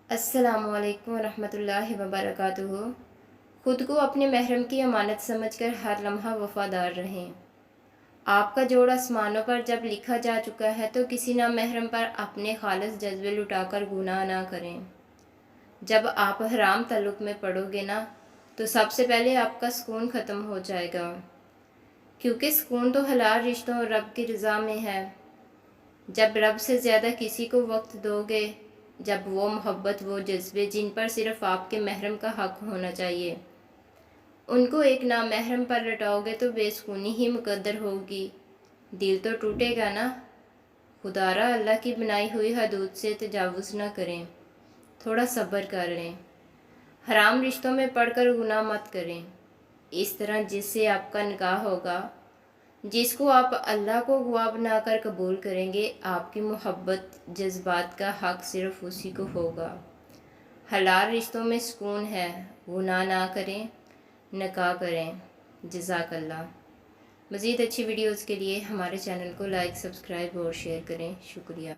السلام علیکم ورحمۃ اللہ وبرکاتہ۔ خود کو اپنے محرم کی امانت سمجھ کر ہر لمحہ وفادار رہیں۔ آپ کا جوڑ آسمانوں پر جب لکھا جا چکا ہے تو کسی نامحرم پر اپنے خالص جذبے لٹا کر گناہ نہ کریں۔ جب آپ حرام تعلق میں پڑو گے نا تو سب سے پہلے آپ کا سکون ختم ہو جائے گا، کیونکہ سکون تو حلال رشتوں اور رب کی رضا میں ہے۔ جب رب سے زیادہ کسی کو وقت دو گے، جب وہ محبت، وہ جذبے جن پر صرف آپ کے محرم کا حق ہونا چاہیے، ان کو ایک نامحرم پر لٹاؤ گے تو بے سکونی ہی مقدر ہوگی۔ دل تو ٹوٹے گا نا۔ خدا را اللہ کی بنائی ہوئی حدود سے تجاوز نہ کریں، تھوڑا صبر کر لیں۔ حرام رشتوں میں پڑھ کر گناہ مت کریں۔ اس طرح جس سے آپ کا نکاح ہوگا، جس کو آپ اللہ کو گواہ بنا کر قبول کریں گے، آپ کی محبت، جذبات کا حق صرف اسی کو ہوگا۔ حلال رشتوں میں سکون ہے، گناہ نہ کریں، نکاح کریں۔ جزاک اللہ۔ مزید اچھی ویڈیوز کے لیے ہمارے چینل کو لائک، سبسکرائب اور شیئر کریں۔ شکریہ۔